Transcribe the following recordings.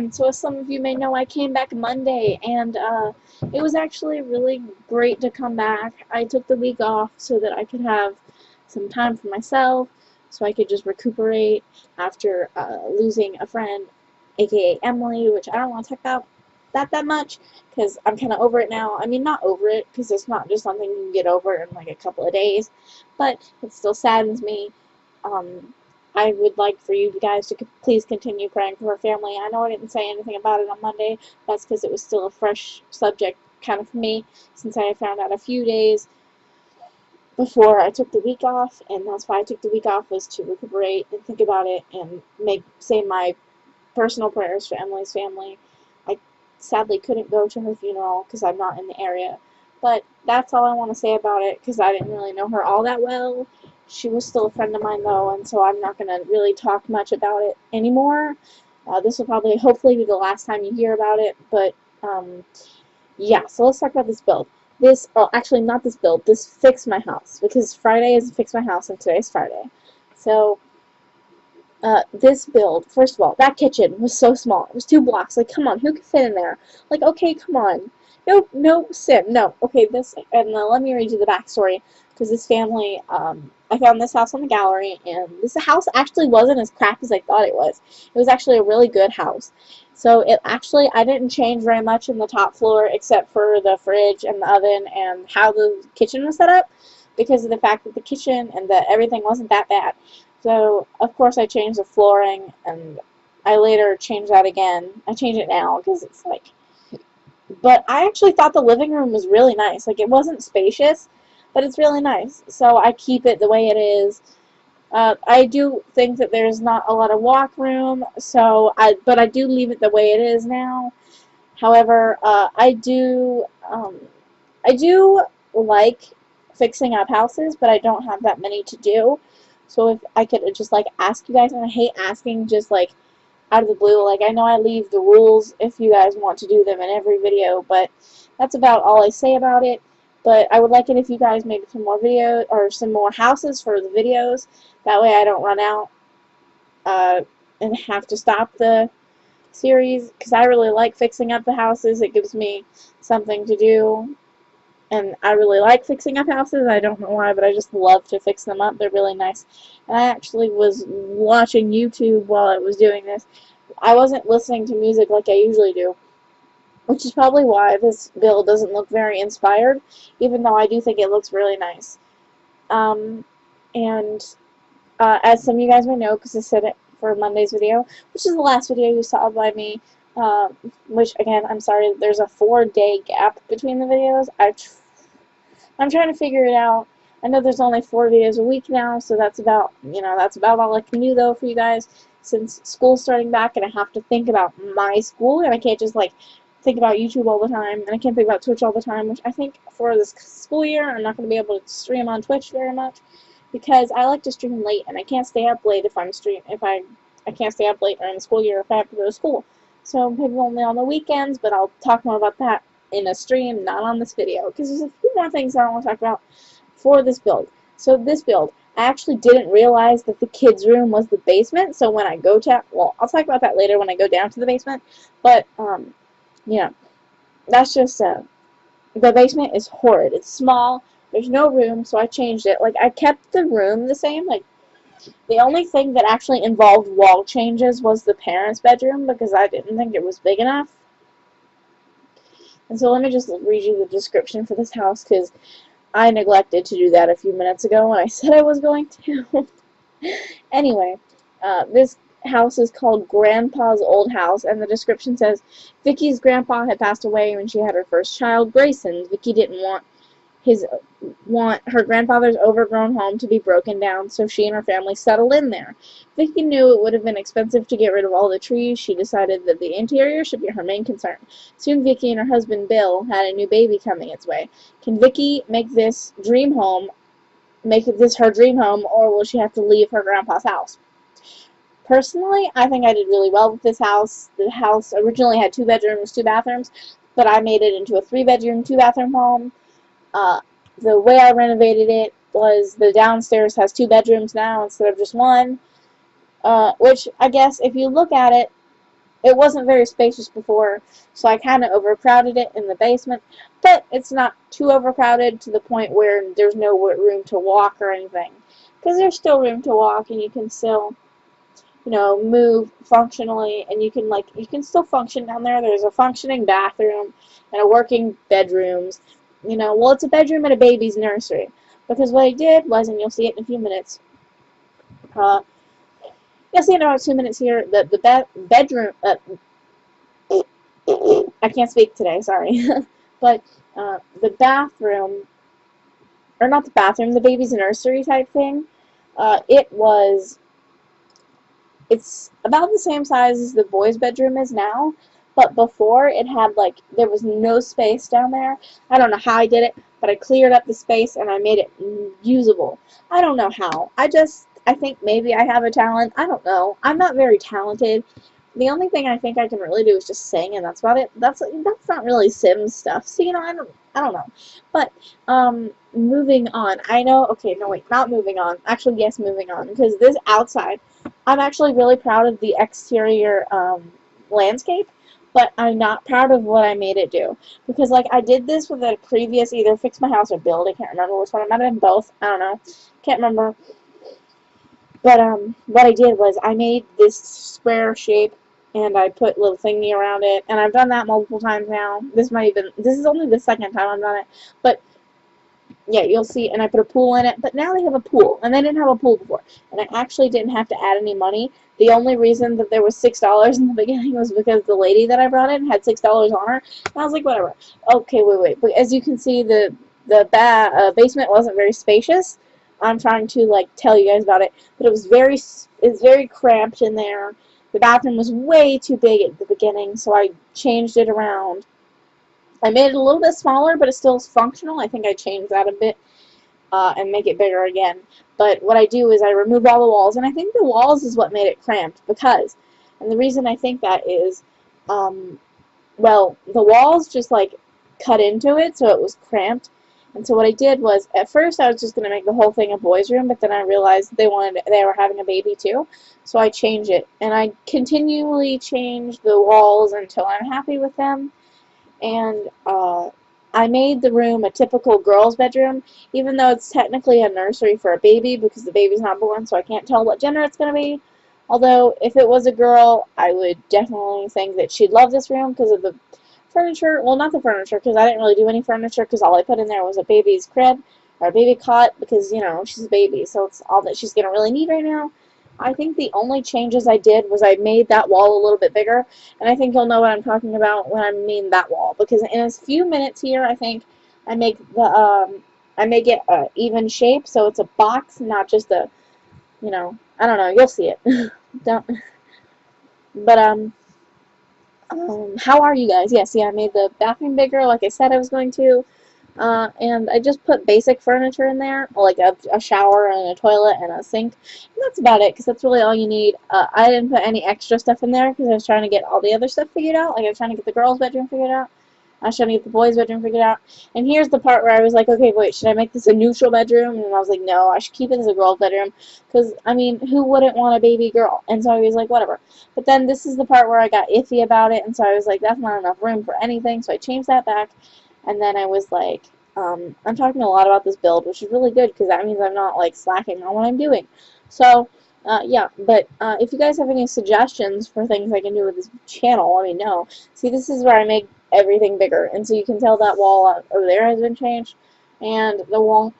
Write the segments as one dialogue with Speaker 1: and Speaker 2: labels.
Speaker 1: And so as some of you may know, I came back Monday, and it was actually really great to come back. I took the week off so that I could have some time for myself, so I could just recuperate after losing a friend, aka Emily, which I don't want to talk about that much, because I'm kind of over it now. I mean, not over it, because it's not just something you can get over in like a couple of days, but it still saddens me. I would like for you guys to please continue praying for her family. I know I didn't say anything about it on Monday. That's because it was still a fresh subject kind of for me, since I had found out a few days before I took the week off, and that's why I took the week off, was to recuperate and think about it and say my personal prayers for Emily's family. I sadly couldn't go to her funeral because I'm not in the area, but that's all I want to say about it, because I didn't really know her all that well. She was still a friend of mine, though, and so I'm not going to really talk much about it anymore. This will probably, hopefully, be the last time you hear about it, but, yeah, so let's talk about this build. Actually, not this build, this Fix My House, because Friday is Fix My House, and today's Friday. So, this build, first of all, that kitchen was so small. It was 2 blocks. Like, come on, who could fit in there? Like, okay, come on. No, Sim, no. Okay, and let me read you the backstory, because this family, I found this house on the gallery, and this house actually wasn't as crap as I thought it was. It was actually a really good house. So, I didn't change very much in the top floor, except for the fridge and the oven and how the kitchen was set up, because of the fact that the kitchen and everything wasn't that bad. So, of course, I changed the flooring, and I later changed that again. I changed it now, because it's like, but I actually thought the living room was really nice. Like, it wasn't spacious, but it's really nice. So I keep it the way it is. I do think that there's not a lot of walk room, but I do leave it the way it is now. However, I do like fixing up houses, but I don't have that many to do. So if I could just like ask you guys, and I hate asking just like out of the blue. Like, I know I leave the rules if you guys want to do them in every video, but that's about all I say about it. But I would like it if you guys made some more videos, or some more houses for the videos. That way I don't run out and have to stop the series, because I really like fixing up the houses. It gives me something to do, and I really like fixing up houses. I don't know why, but I just love to fix them up. They're really nice. And I actually was watching YouTube while I was doing this. I wasn't listening to music like I usually do, which is probably why this build doesn't look very inspired, even though I do think it looks really nice. As some of you guys may know, because I said it for Monday's video, which is the last video you saw by me, which, again, I'm sorry, there's a 4-day gap between the videos. I'm trying to figure it out. I know there's only 4 videos a week now, so that's about all I can do, though, for you guys, since school's starting back, and I have to think about my school, and I can't just, like, think about YouTube all the time, and I can't think about Twitch all the time, which I think for this school year, I'm not going to be able to stream on Twitch very much, because I like to stream late, and I can't stay up late if I can't stay up late during the school year if I have to go to school. So maybe only on the weekends, but I'll talk more about that in a stream, not on this video, because there's a few more things I want to talk about for this build. So this build, I actually didn't realize that the kids' room was the basement, so when I go to, well, I'll talk about that later when I go down to the basement, but, yeah, that's just, the basement is horrid. It's small, there's no room, so I changed it. Like, I kept the room the same, like, the only thing that actually involved wall changes was the parents' bedroom, because I didn't think it was big enough. And so let me just read you the description for this house, because I neglected to do that a few minutes ago when I said I was going to. Anyway, this house is called Grandpa's Old House, and the description says, Vicky's grandpa had passed away when she had her first child, Grayson. Vicky didn't want her grandfather's overgrown home to be broken down, so she and her family settled in there. Vicky knew it would have been expensive to get rid of all the trees. She decided that the interior should be her main concern. Soon Vicky and her husband Bill had a new baby coming its way. Can Vicky make this her dream home, or will she have to leave her grandpa's house? Personally, I think I did really well with this house. The house originally had 2 bedrooms, 2 bathrooms, but I made it into a 3-bedroom, 2-bathroom home. The way I renovated it was the downstairs has 2 bedrooms now instead of just 1, which I guess if you look at it, it wasn't very spacious before, so I kind of overcrowded it in the basement, but it's not too overcrowded to the point where there's no room to walk or anything, because there's still room to walk, and you can still, you know, move functionally, and you can still function down there. There's a functioning bathroom and a working bedrooms. You know, well, it's a bedroom and a baby's nursery, because what I did was, and you'll see it in a few minutes, uh, you'll see in about 2 minutes here, that the bedroom, I can't speak today, sorry, but the bathroom, or not the bathroom, the baby's nursery type thing, it's about the same size as the boys' bedroom is now, but before it had, like, there was no space down there. I don't know how I did it, but I cleared up the space and I made it usable. I don't know how. I think maybe I have a talent. I don't know. I'm not very talented. The only thing I think I can really do is just sing, and that's about it. That's not really Sims stuff. So, you know, I don't know. But moving on. I know. Okay, no wait, not moving on. Actually, yes, moving on, because this outside, I'm actually really proud of the exterior landscape, but I'm not proud of what I made it do, because like I did this with a previous either Fix My House or Build. I can't remember which one. It might have been both. I don't know. Can't remember. But what I did was I made this square shape, and I put little thingy around it, and I've done that multiple times now. This is only the second time I've done it, but yeah, you'll see, and I put a pool in it, but now they have a pool, and they didn't have a pool before, and I actually didn't have to add any money. The only reason that there was $6 in the beginning was because the lady that I brought in had $6 on her, and I was like, whatever. Okay, wait, but as you can see, the basement wasn't very spacious. I'm trying to, like, tell you guys about it, but it's very cramped in there. The bathroom was way too big at the beginning, so I changed it around. I made it a little bit smaller, but it still is functional. I think I changed that a bit and make it bigger again. But what I do is I remove all the walls, and I think the walls is what made it cramped, because, and the reason I think that is, well, the walls just, like, cut into it, so it was cramped. And so what I did was, at first I was just going to make the whole thing a boys' room, but then I realized they were having a baby too, so I changed it. And I continually change the walls until I'm happy with them. And I made the room a typical girl's bedroom, even though it's technically a nursery for a baby, because the baby's not born, so I can't tell what gender it's going to be. Although, if it was a girl, I would definitely think that she'd love this room because of the furniture. Well, not the furniture, because I didn't really do any furniture, because all I put in there was a baby's crib, or a baby cot, because, you know, she's a baby, so it's all that she's going to really need right now. I think the only changes I did was I made that wall a little bit bigger, and I think you'll know what I'm talking about when I mean that wall, because in a few minutes here, I think I make it an even shape, so it's a box, not just a, you know, I don't know, you'll see it. Don't, but how are you guys? Yeah, see, I made the bathroom bigger, like I said I was going to. And I just put basic furniture in there, like a shower and a toilet and a sink. And that's about it, because that's really all you need. I didn't put any extra stuff in there, because I was trying to get all the other stuff figured out. Like, I was trying to get the girls' bedroom figured out. I was trying to get the boys' bedroom figured out. And here's the part where I was like, okay, wait, should I make this a neutral bedroom? And I was like, no, I should keep it as a girl's bedroom. Because, I mean, who wouldn't want a baby girl? And so I was like, whatever. But then this is the part where I got iffy about it, and so I was like, that's not enough room for anything. So I changed that back. And then I was like, I'm talking a lot about this build, which is really good, because that means I'm not, like, slacking on what I'm doing. So, yeah, but if you guys have any suggestions for things I can do with this channel, let me know. See, this is where I make everything bigger, and so you can tell that wall over there has been changed, and the wall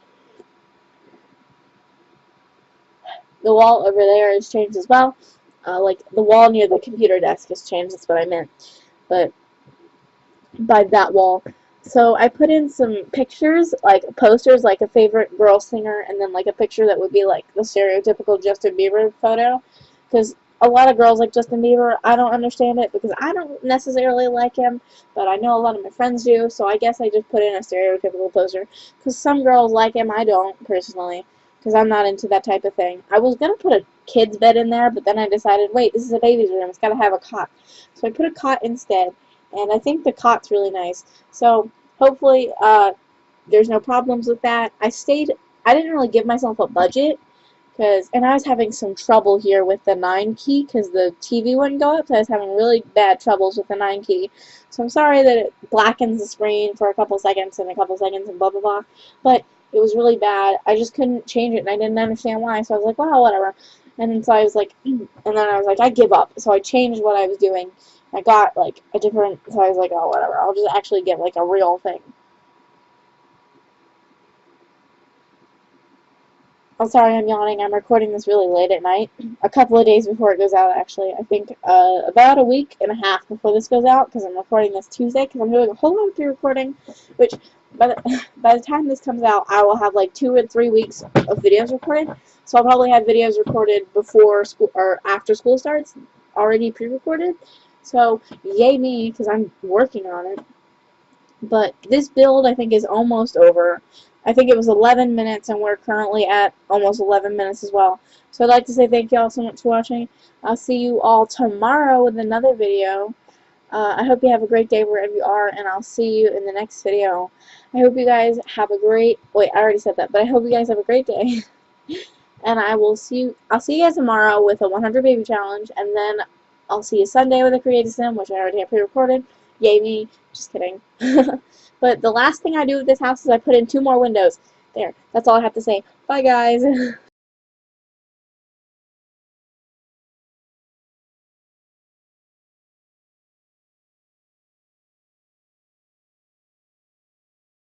Speaker 1: over there is changed as well. Like, the wall near the computer desk has changed, that's what I meant, but by that wall. So I put in some pictures, like posters, like a favorite girl singer, and then like a picture that would be like the stereotypical Justin Bieber photo, because a lot of girls like Justin Bieber. I don't understand it, because I don't necessarily like him, but I know a lot of my friends do, so I guess I just put in a stereotypical poster, because some girls like him, I don't, personally, because I'm not into that type of thing. I was going to put a kid's bed in there, but then I decided, wait, this is a baby's room, it's got to have a cot. So I put a cot instead, and I think the cot's really nice. So hopefully there's no problems with that. I didn't really give myself a budget, And I was having some trouble here with the 9 key because the TV wouldn't go up, so I was having really bad troubles with the 9 key. So I'm sorry that it blackens the screen for a couple seconds and blah blah blah, but it was really bad. I just couldn't change it, and I didn't understand why, so I was like, well, whatever. And then so I was like, and then I was like, I give up. So I changed what I was doing. I got like a different, so I was like, oh, whatever, I'll just actually get like a real thing. I'm sorry I'm yawning. I'm recording this really late at night. A couple of days before it goes out, actually. I think about a week and a half before this goes out, because I'm recording this Tuesday, because I'm doing a whole lot of pre-recording, which by the time this comes out, I will have like 2 or 3 weeks of videos recorded. So I'll probably have videos recorded before school or after school starts, already pre-recorded. So yay me, because I'm working on it. But this build, I think, is almost over. I think it was 11 minutes, and we're currently at almost 11 minutes as well. So I'd like to say thank you all so much for watching. I'll see you all tomorrow with another video. I hope you have a great day wherever you are, and I'll see you in the next video. I hope you guys have a great... Wait, I already said that, but I hope you guys have a great day. And I'll see you guys tomorrow with a 100 baby challenge, and then I'll see you Sunday with a creative sim, which I already have pre-recorded. Yay me. Just kidding. But the last thing I do with this house is I put in 2 more windows. There. That's all I have to say. Bye, guys.